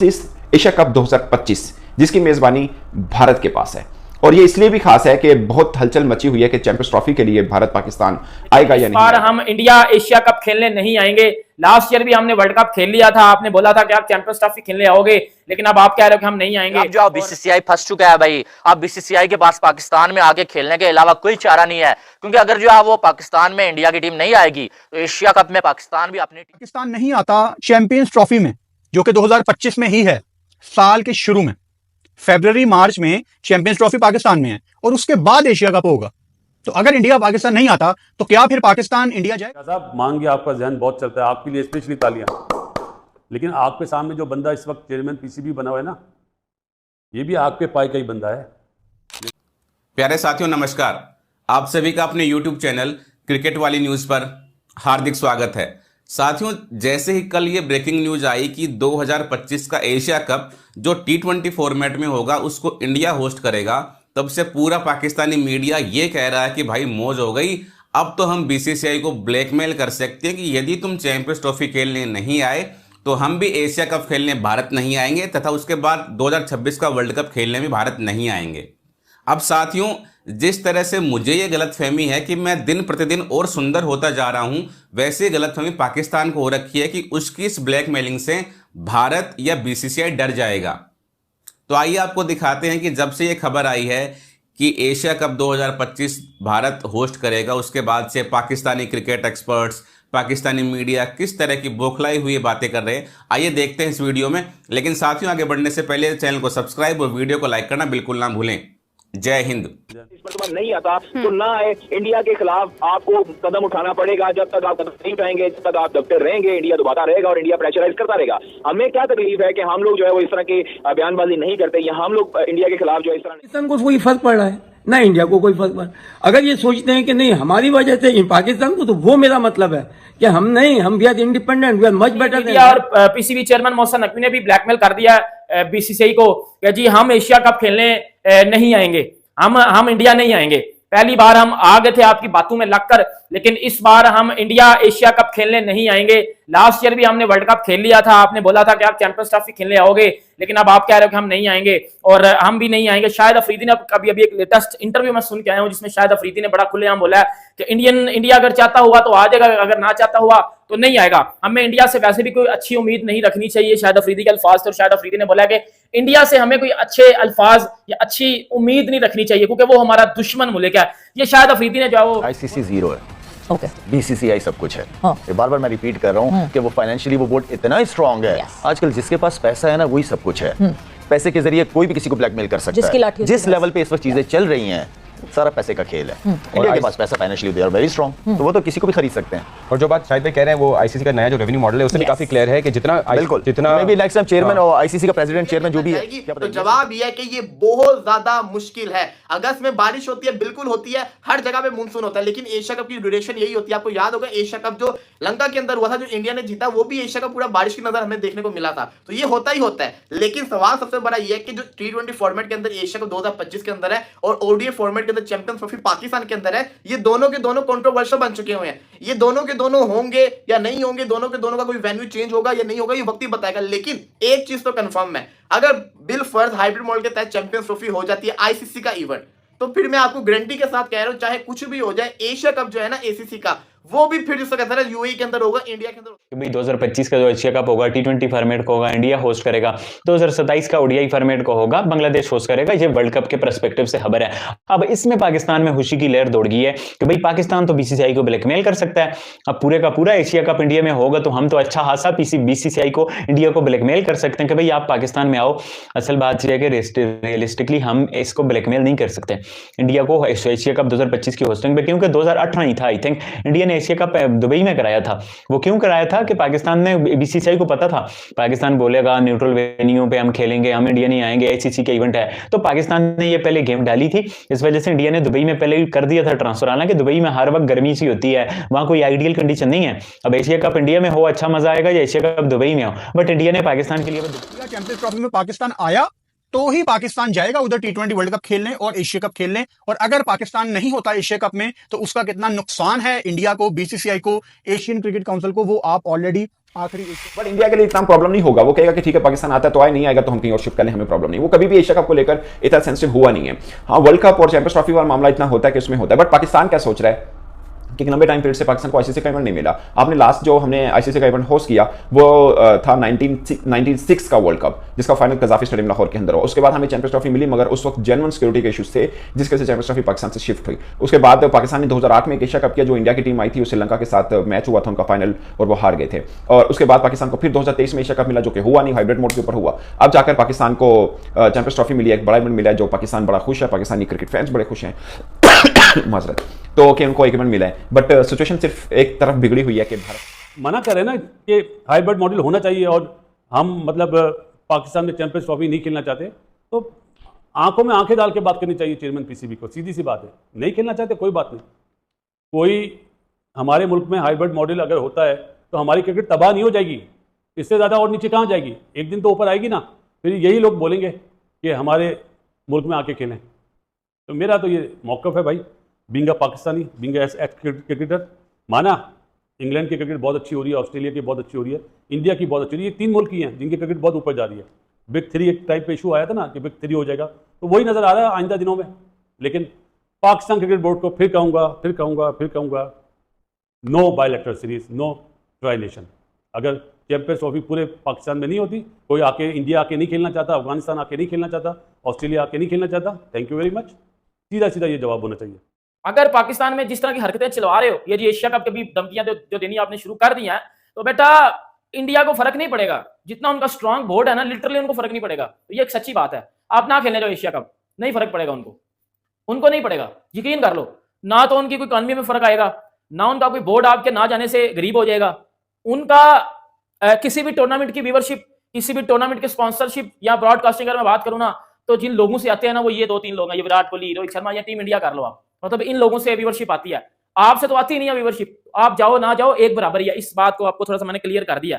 इस Asia cup 2025 जिसकी मेजबानी भारत के पास है। और ये इसलिए भी खास है कि बहुत हलचल मची हुई है कि चैंपियंस ट्रॉफी के लिए भारत पाकिस्तान आएगा या नहीं। बार हम इंडिया एशिया कप खेलने नहीं आएंगे। लास्ट ईयर भी हमने वर्ल्ड कप खेल लिया था, आपने बोला था कि आप चैंपियंस ट्रॉफी खेलने आओगे, लेकिन अब आप कह रहे हो कि हम नहीं आएंगे। अब जो बीसीसीआई फंस चुका है भाई, अब बीसीसीआई के पास पाकिस्तान में आगे खेलने के अलावा कोई चारा नहीं है, क्योंकि अगर जो है वो पाकिस्तान में इंडिया की टीम नहीं आएगी तो एशिया कप में पाकिस्तान भी अपनी पाकिस्तान नहीं आता चैंपियंस ट्रॉफी में, जो कि 2025 में ही है, साल के शुरू में फरवरी मार्च में चैंपियंस ट्रॉफी पाकिस्तान में है और उसके बाद एशिया कप होगा। तो अगर इंडिया पाकिस्तान नहीं आता तो क्या फिर पाकिस्तान इंडिया जाए? साहब मांगे आपका जहन बहुत चलता है, आपके लिए स्पेशली तालियां। लेकिन आपके सामने जो बंदा इस वक्त चेयरमैन पीसीबी बना हुआ है ना, ये भी आपके पाई का ही बंदा है। प्यारे साथियों नमस्कार, आप सभी का अपने YouTube चैनल क्रिकेट वाली न्यूज़ पर हार्दिक स्वागत है। साथियों, जैसे ही कल ये ब्रेकिंग न्यूज आई कि 2025 का एशिया कप जो T20 फॉर्मेट में होगा उसको इंडिया होस्ट करेगा, तब से पूरा पाकिस्तानी मीडिया ये कह रहा है कि भाई मौज हो गई, अब तो हम बीसीसीआई को ब्लैकमेल कर सकते हैं कि यदि तुम चैंपियंस ट्रॉफी खेलने नहीं आए तो हम भी एशिया कप खेलने भारत नहीं आएंगे तथा उसके बाद 2026 का वर्ल्ड कप खेलने भी भारत नहीं आएंगे। अब साथियों, जिस तरह से मुझे ये गलतफहमी है कि मैं दिन प्रतिदिन और सुंदर होता जा रहा हूं, वैसे गलतफहमी पाकिस्तान को हो रखी है कि उसकी इस ब्लैकमेलिंग से भारत या बीसीसीआई डर जाएगा। तो आइए आपको दिखाते हैं कि जब से ये खबर आई है कि एशिया कप 2025 भारत होस्ट करेगा, उसके बाद से Pakistani cricket experts, Pakistani media किस तरह की बौखलाई हुई बातें कर रहे हैं। आइए देखते हैं इस वीडियो में। लेकिन साथियों, आगे बढ़ने से पहले चैनल को सब्सक्राइब और वीडियो को लाइक करना बिल्कुल ना भूलें। जय हिंद। इस पर तुम्हारा नहीं आता तो ना आए, इंडिया के खिलाफ आपको कदम उठाना पड़ेगा। जब तक आप कदम नहीं उठाएंगे, जब तक आप दबते रहेंगे, इंडिया दबाता रहेगा और इंडिया प्रेशराइज करता रहेगा। हमें क्या तकलीफ है कि हम लोग जो है वो इस तरह की बयानबाजी नहीं करते, या हम लोग इंडिया के खिलाफ जो है इस तरह पाकिस्तान को कोई फर्क पड़ रहा है ना, इंडिया को कोई फर्क पड़ रहा है। अगर ये सोचते हैं कि नहीं हमारी वजह से पाकिस्तान को, तो वो मेरा मतलब है कि हम नहीं, हम we are independent, we are much better. और पीसीबी चेयरमैन मोहसिन नकवी ने भी ब्लैकमेल कर दिया बीसीसीआई को कि जी हम एशिया कप खेलने नहीं आएंगे, हम इंडिया नहीं आएंगे। पहली बार हम आ गए थे आपकी बातों में लगकर, लेकिन इस बार हम इंडिया एशिया कप खेलने नहीं आएंगे। लास्ट ईयर भी हमने वर्ल्ड कप खेल लिया था, आपने बोला था कि आप चैंपियंस ट्रॉफी खेलने आओगे, लेकिन अब आप कह रहे हो कि हम नहीं आएंगे और हम भी नहीं आएंगे। शाहिद अफरीदी ने अभी एक लेटेस्ट इंटरव्यू में सुन के आया हूं, जिसमें शाहिद अफरीदी ने बड़ा खुलेआम बोला है कि इंडिया अगर चाहता हुआ तो आ जाएगा, अगर ना चाहता हुआ तो नहीं आएगा। हमें इंडिया से वैसे भी कोई अच्छी उम्मीद नहीं रखनी चाहिए। शाहिद अफरीदी के अल्फाज थे और शाहिद अफरीदी ने बोला कि इंडिया से हमें कोई अच्छे अल्फाज या अच्छी उम्मीद नहीं रखनी चाहिए, क्योंकि वो हमारा दुश्मन मुल्क है। ये शाहिद अफरीदी ने जो है वो आईसीसी जीरो है, बीसीसीआई सब कुछ है। ये बार बार मैं रिपीट कर रहा हूँ कि वो फाइनेंशियली वो बोर्ड इतना स्ट्रांग है। आजकल जिसके पास पैसा है ना, वही सब कुछ है। पैसे के जरिए कोई भी किसी को ब्लैकमेल कर सकता है। जिस लेवल पे इस वक्त चीजें चल रही हैं, सारा पैसे का खेल है। इंडिया के पास पैसा financially they are very strong, तो वो तो किसी को भी खरीद सकते हैं। और जो बात शायद भाई कह रहे हैं वो आईसीसी का नया जो रेवेन्यू मॉडल है उससे भी काफी क्लियर है कि जितना maybe like some chairman और आईसीसी का प्रेसिडेंट चेयरमैन जो भी है, तो जवाब ये है कि ये बहुत ज्यादा मुश्किल है। अगस्त में बारिश होती है, बिल्कुल होती है, हर जगह पे मानसून होता है, लेकिन एशिया कप की ड्यूरेशन यही होती है। आपको याद होगा एशिया कप जो लंका के अंदर हुआ था, जो इंडिया ने जीता, वो भी एशिया कप पूरा बारिश की नजर हमें देखने को मिला था। तो ये होता ही होता है। लेकिन सवाल सबसे बड़ा ये है कि जो T20 फॉर्मेट के अंदर एशिया कप 2025 के अंदर है और ओडीआई फॉर्मेट के अंदर चैंपियंस ट्रॉफी पाकिस्तान के अंदर है, ये दोनों के दोनों कंट्रोवर्शियल बन चुके हुए हैं। ये दोनों के दोनों होंगे या नहीं होंगे, दोनों के दोनों का कोई वेन्यू चेंज होगा या नहीं होगा, ये वक्त ही बताएगा। लेकिन एक चीज तो कंफर्म है, अगर बिल फर्ज हाइब्रिड मॉडल के तहत चैंपियंस ट्रॉफी हो जाती है आईसीसी का इवेंट, तो फिर मैं आपको गारंटी के साथ कह रहा हूं, चाहे कुछ भी हो जाए, एशिया कप जो है ना एसीसी का, वो भी फिर जिसको कहता है यूएई के अंदर होगा, इंडिया के अंदर। भाई 2025 का जो एशिया कप होगा T20 फॉर्मेट को होगा, इंडिया होस्ट करेगा। 2027 का ओडीआई फॉर्मेट को होगा, बांग्लादेश होस्ट करेगा। ये वर्ल्ड कप के पर्सपेक्टिव से खबर है। अब इसमें पाकिस्तान में खुशी की लहर दौड़ गई है कि भाई पाकिस्तान तो बीसीसीआई को ब्लैकमेल कर सकता है। अब पूरे का पूरा एशिया कप इंडिया में होगा तो हम तो अच्छा खासा बीसीसीआई को, इंडिया को ब्लैकमेल कर सकते हैं कि भाई आप पाकिस्तान में आओ। असल बात यह है कि रियलिस्टिकली हम इसको ब्लैकमेल नहीं कर सकते इंडिया को एशिया कप 2025 की होस्टिंग पे, क्योंकि 2018 ही था आई थिंक इंडिया ने एशिया कप दुबई में कराया था। वो क्यों कराया था कि पाकिस्तान में बीसीसीआई को पता था पाकिस्तान बोलेगा न्यूट्रल वेन्यू पे हम खेलेंगे, हम इंडिया नहीं आएंगे, आईसीसी का इवेंट है। तो पाकिस्तान ने ये पहले गेम डाली थी, इस वजह से इंडिया ने दुबई में पहले कर दिया था ट्रांसफर। हालांकि दुबई में हर वक्त गर्मी सी होती है, वहां कोई आइडियल कंडीशन नहीं है। अब एशिया कप इंडिया में हो, अच्छा मजा आएगा, या एशिया कप दुबई में हो, बट इंडिया ने पाकिस्तान के लिए चैंपियंस ट्रॉफी में पाकिस्तान आया तो ही पाकिस्तान जाएगा उधर T20 वर्ल्ड कप खेलने और एशिया कप खेलने। और अगर पाकिस्तान नहीं होता एशिया कप में तो उसका कितना नुकसान है इंडिया को, बीसीसीआई को, एशियन क्रिकेट काउंसिल को, वो आप ऑलरेडी आखिरी। बट इंडिया के लिए इतना प्रॉब्लम नहीं होगा। वो कहेगा कि ठीक है पाकिस्तान आता है तो आए, नहीं आएगा तो हम कहीं और शिफ्ट कर लें, हमें प्रॉब्लम नहीं। वो कभी भी एशिया कप को लेकर इतना सेंसिटिव हुआ नहीं है। हाँ, वर्ल्ड कप और चैंपियंस ट्रॉफी वाला मामला इतना होता है कि उसमें होता है। बट पाकिस्तान क्या सोच रहा है कि लंबे टाइम पीरियड से पाकिस्तान को आईसीसी का इवेंट नहीं मिला। आपने लास्ट जो हमने आईसीसी का इवेंट होस्ट किया वो था 1996 का वर्ल्ड कप, जिसका फाइनल कजाफी स्टेडियम लाहौर के अंदर हुआ। उसके बाद हमें चैंपियंस ट्रॉफी मिली, मगर उस वक्त जेन्युइन सिक्योरिटी के इश्यूज थे जिसके से चैंपियंस ट्रॉफी पाकिस्तान से शिफ्ट हुई। उसके बाद पाकिस्तान ने 2008 में एक एशिया कप किया, जो इंडिया की टीम आई थी, श्रीलंका के साथ मैच हुआ था उनका फाइनल और वो हार गए थे। और उसके बाद पाकिस्तान को फिर 2023 में एशिया कप मिला, जो कि हुआ नहीं, हाइब्रिड मोड के ऊपर हुआ। अब जाकर पाकिस्तान को चैंपियंस ट्रॉफी मिली, एक बड़ा इवेंट मिला है जो पाकिस्तान बड़ा खुश है, पाकिस्तानी क्रिकेट फैंस बड़े खुश हैं माजरत तो कि उनको एक इवेंट मिला है। बट सिचुएशन सिर्फ एक तरफ बिगड़ी हुई है कि भारत मना कर रहे हैं ना कि हाइब्रिड मॉडल होना चाहिए और हम मतलब पाकिस्तान में चैंपियंस ट्रॉफी नहीं खेलना चाहते, तो आंखों में आंखें डाल के बात करनी चाहिए चेयरमैन पीसीबी को। सीधी सी बात है, नहीं खेलना चाहते कोई बात नहीं। कोई हमारे मुल्क में हाइब्रिड मॉडल अगर होता है तो हमारी क्रिकेट तबाह नहीं हो जाएगी, इससे ज़्यादा और नीचे कहाँ जाएगी? एक दिन तो ऊपर आएगी ना, फिर यही लोग बोलेंगे कि हमारे मुल्क में आके खेलें। तो मेरा तो ये मौक़िफ़ है भाई, being a Pakistani, being a cricketer. माना इंग्लैंड की क्रिकेट बहुत अच्छी हो रही है, ऑस्ट्रेलिया की बहुत अच्छी हो रही है, इंडिया की बहुत अच्छी हो रही है। 3 मुल्क ही हैं जिनकी क्रिकेट बहुत ऊपर जा रही है। बिग 3 एक टाइप पे इशू आया था ना कि बिग 3 हो जाएगा, तो वही नज़र आ रहा है आइंदा दिनों में। लेकिन पाकिस्तान क्रिकेट बोर्ड को फिर कहूँगा, no bilateral series, no tri nation. अगर चैंपियंस ट्रॉफी पूरे पाकिस्तान में नहीं होती, कोई आके इंडिया आके नहीं खेलना चाहता, अफगानिस्तान आके नहीं खेलना चाहता, ऑस्ट्रेलिया आके नहीं खेलना चाहता, थैंक यू वेरी मच। सीधा सीधा ये जवाब होना चाहिए। अगर पाकिस्तान में जिस तरह की हरकतें चलवा रहे हो, ये जो एशिया कप के भी धमकियां जो देनी आपने शुरू कर दी हैं, तो बेटा इंडिया को फर्क नहीं पड़ेगा। जितना उनका स्ट्रांग बोर्ड है ना, लिटरली उनको फर्क नहीं पड़ेगा। तो ये एक सच्ची बात है। आप ना खेलने जाओ एशिया कप, नहीं फर्क पड़ेगा उनको नहीं पड़ेगा, यकीन कर लो। ना तो उनकी कोई इकॉनमी में फर्क आएगा, ना उनका कोई बोर्ड आपके ना जाने से गरीब हो जाएगा। उनका किसी भी टूर्नामेंट की व्यूवरशिप, किसी भी टूर्नामेंट की स्पॉन्सरशिप या ब्रॉडकास्टिंग अगर मैं बात करूं ना, तो जिन लोगों से आते हैं ना, वो ये 2-3 लोग हैं, ये विराट कोहली, रोहित शर्मा या टीम इंडिया कर लो आप, मतलब इन लोगों से व्यूवरशिप आती है। आपसे तो आती ही नहीं है व्यूवरशिप। आप जाओ ना जाओ एक बराबर ही है। इस बात को आपको थोड़ा सा मैंने क्लियर कर दिया।